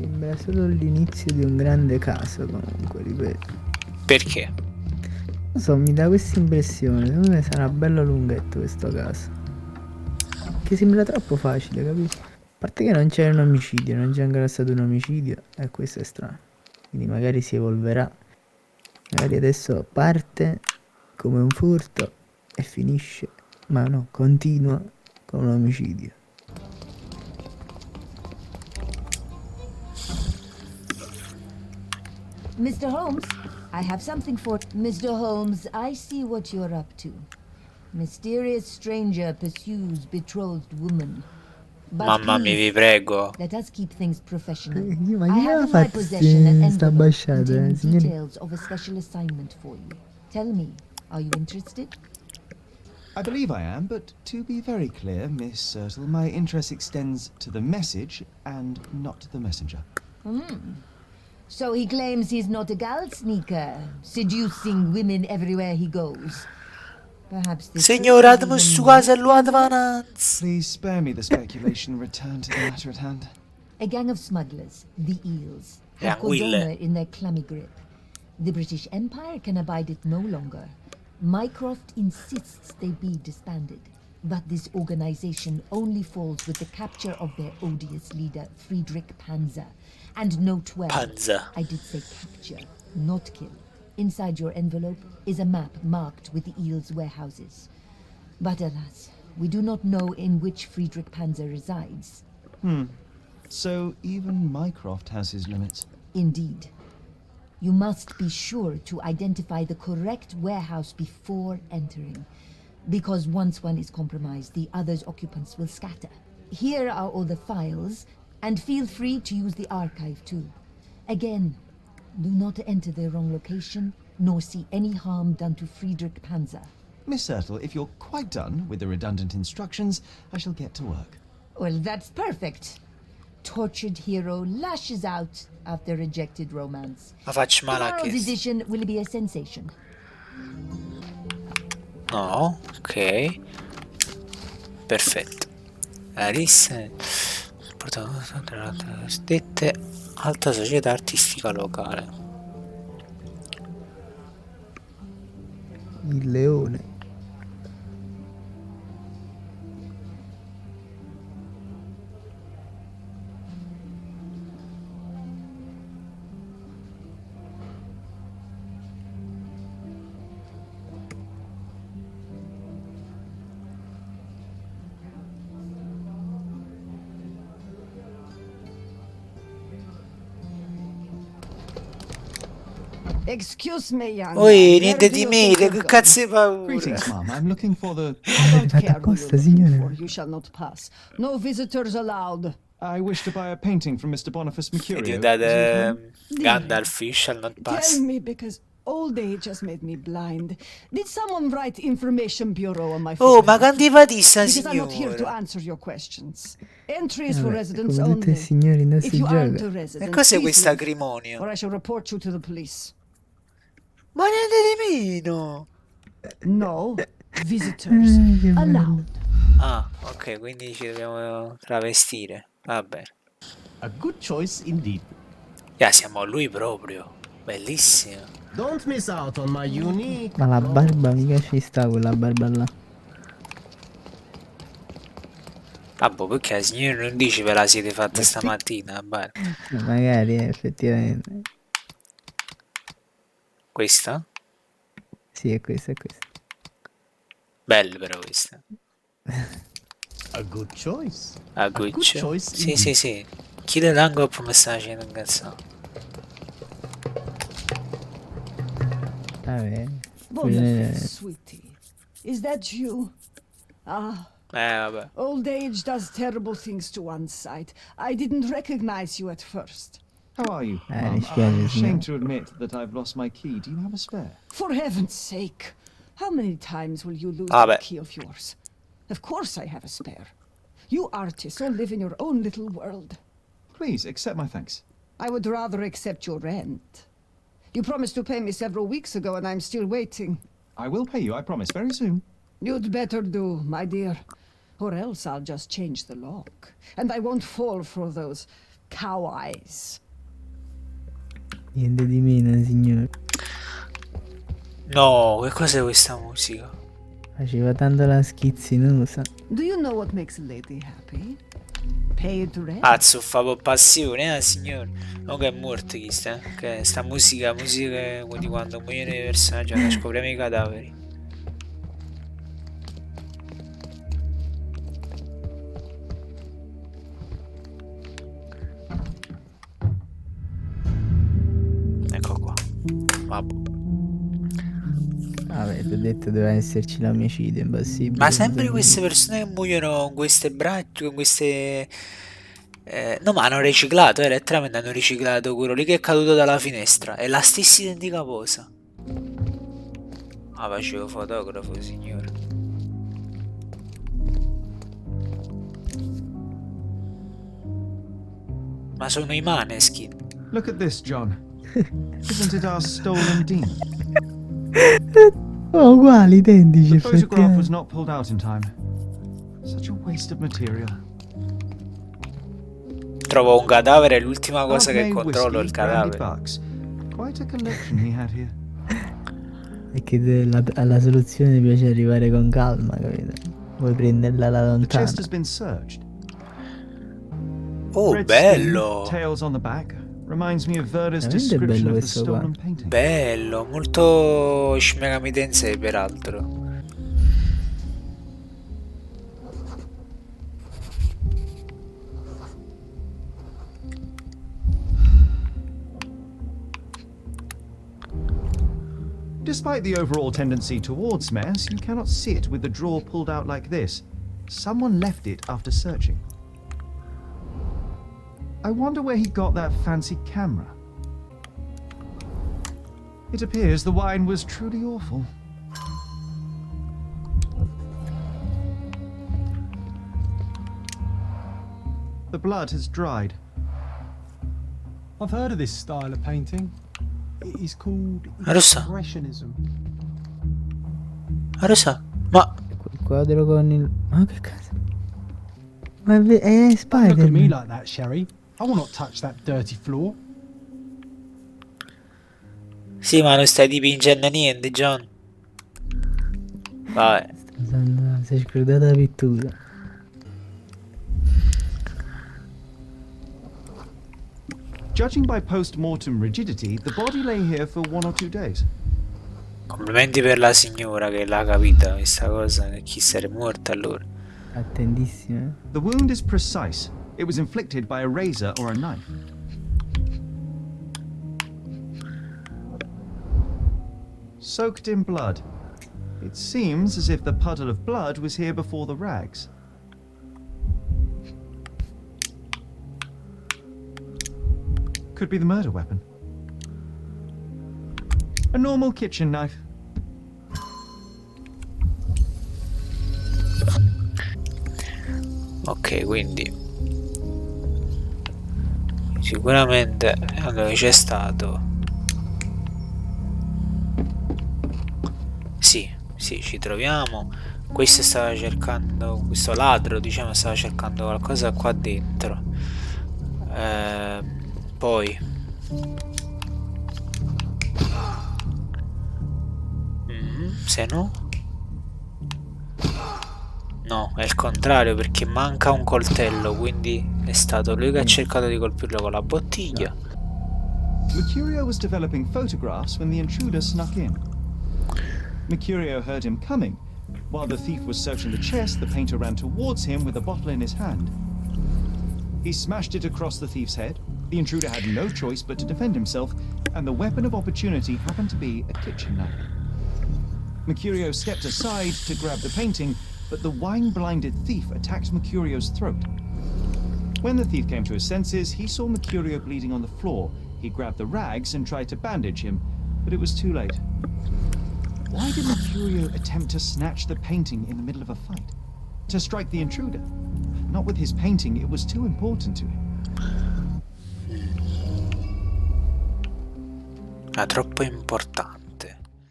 Sembra solo l'inizio di un grande caso, comunque, ripeto. Perché? Non so, mi dà questa impressione. Secondo me sarà bello lunghetto questo caso. Che sembra troppo facile, capisci? A parte che non c'è un omicidio, non c'è ancora stato un omicidio, e questo è strano. Quindi magari si evolverà. Magari adesso parte come un furto e finisce, ma no, continua con un omicidio. Mr. Holmes, I have something for... Mr. Holmes, I see what you're up to. Mysterious stranger pursues betrothed woman. But Mamma mia, vi please, prego. let us keep things professional. Ma I chi have ha in my fatto possession an sta envelope basciata, containing signori? details of a special assignment for you. Tell me, are you interested? I believe I am, but to be very clear, Miss Sirtle, my interest extends to the message and not the messenger. So he claims he's not a gal sneaker, seducing women everywhere he goes. Perhaps this Signor is Admus even su more casa lo advananza. Please spare me the speculation and return to the matter at hand. A gang of smugglers, the Eels, have Anguille. Cordona in their clammy grip. The British Empire can abide it no longer. Mycroft insists they be disbanded. But this organization only falls with the capture of their odious leader, Friedrich Panzer. And note well, Panzer. I did say capture, not kill. Inside your envelope is a map marked with the Eels' warehouses. But alas, we do not know in which Friedrich Panzer resides. So even Mycroft has his limits. Indeed. You must be sure to identify the correct warehouse before entering. Because once one is compromised, the other's occupants will scatter. Here are all the files, and feel free to use the archive too. Again, do not enter the wrong location, nor see any harm done to Friedrich Panzer. Miss Sirtle, if you're quite done with the redundant instructions, I shall get to work. Well, that's perfect. Tortured hero lashes out after rejected romance. Ma faccio male a Tomorrow's che... edition will be a sensation. No, ok. Perfetto. La rissa stette alta società artistica locale. Il leone. Excuse me, young Oi, man. niente Where di do me, you think che you're cazzo hai paura? Greetings, Mum. I'm looking for the... going? I don't Fatta care who you're apposta, looking signore. for. You shall not pass. No visitors allowed. I wish to buy a painting from Mr. Boniface È Mercurio. diventata Is it Gandalf, you shall not pass. Tell me, because old age has made me blind. Did someone write Information Bureau on my Oh, phone? ma candidatissa, Because I'm not here to signora. answer your questions. Entries for Vabbè, residents come tutti i only. signori non If si you aren't a gioca. resident, E cos'è please questo leave, acrimonio? or I shall report you to the police. Ma niente di meno. No visitors Che bello. allowed. Ah, ok, quindi ci dobbiamo travestire. Va bene. A good choice indeed. Ya, siamo a lui proprio. Bellissimo. Don't miss out on my unique. Ma la barba mica ci sta, quella barba là. Ah, boh, perché la signora non dice ve la siete fatta stamattina, la barba. Magari, effettivamente. Questa? Sì, è questa, è questa. Bella però questa. A good choice. A good Gucci. choice Sì, indeed. sì, sì. Chi le dango come sta facendo un cazzo? Vabbè. Boniface, sweetie. Is that you? Ah, Vabbè. old age does terrible things to one's sight. I didn't recognize you at first. How are you, mi Mum? spiace, I'm signore. ashamed to admit that I've lost my key. Do you have a spare? For heaven's sake, how many times will you lose Ah, that beh. key of yours? Of course I have a spare. You artists all live in your own little world. Please, accept my thanks. I would rather accept your rent. You promised to pay me several weeks ago and I'm still waiting. I will pay you, I promise, very soon. You'd better do, my dear. Or else I'll just change the lock. And I won't fall for those cow eyes. Niente di meno, signore. No, che cos'è questa musica? Faceva tanto la schizzinosa. Do you know what makes a lady happy? Paid rent. Pazzo, fa po' passione, signore. No, che è morto chi sta? Che sta musica di quando muoiono i personaggi, che scopriamo i cadaveri. Ecco qua. Vabbè. Vabbè, ti ho detto doveva esserci l'omicidio, impossibile. Ma sempre queste persone che muoiono con queste braccia, con queste... no, ma hanno riciclato, letteralmente hanno riciclato quello lì che è caduto dalla finestra. È la stessa identica posa. Ah, facevo fotografo, signore. Ma sono i Maneskin. Look at this, John. Isn't it our stolen demon? Oh, uguali, identici, The photograph was effettivamente. not pulled out in time. Such a waste of material. Trovo un cadavere e l'ultima cosa che Argonauti, controllo è il whiskey, brandy, cadavere. bucks. Quite a collection he had here. E che alla soluzione piace arrivare con calma, capito? Vuoi prenderla alla The lontana. chest has been searched. Oh, Red bello! skin, tails on the back. Reminds me of Verda's Veramente description bello of the questo qua. stolen painting. Bello, molto Shin Megami Tensei peraltro. Despite the overall tendency towards mess, you cannot sit with the drawer pulled out like this. Someone left it after searching. I wonder where he got that fancy camera. It appears the wine was truly awful. The blood has dried. I've heard of this style of painting. It is called Rosa. Expressionism. Rosa, ma Quel quadro con il... Ma che cazzo? Ma è Don't look at me Spider-Man. like that, Sherry. I will not touch that dirty floor. sì, ma non stai dipingendo niente, John. Vabbè. Si è scordata la pittura. Judging by post-mortem rigidity, the body lay here for 1 or 2 days. Complimenti per la signora che l'ha capita questa cosa, che chi sarebbe morta allora. Attentissima. The wound is precise. It was inflicted by a razor or a knife. Soaked in blood. It seems as if the puddle of blood was here before the rags. Could be the murder weapon. A normal kitchen knife. Ok, quindi sicuramente allora c'è stato. Sì, ci troviamo. Questo stava cercando, questo ladro, diciamo, stava cercando qualcosa qua dentro. Poi se no, no, è il contrario, perché manca un coltello, quindi è stato lui che ha cercato di colpirlo con la bottiglia. Mercurio was developing photographs when the intruder snuck in. Mercurio heard him coming. While the thief was searching the chest, the painter ran towards him with a bottle in his hand. He smashed it across the thief's head. The intruder had no choice but to defend himself, and the weapon of opportunity happened to be a kitchen knife. Mercurio stepped aside to grab the painting, but the wine-blinded thief attacked Mercurio's throat. When the thief came to his senses, he saw Mercurio bleeding on the floor. He grabbed the rags and tried to bandage him, but it was too late. Why did Mercurio attempt to snatch the painting in the middle of a fight? To strike the intruder? Not with his painting, it was too important to him. È troppo importante.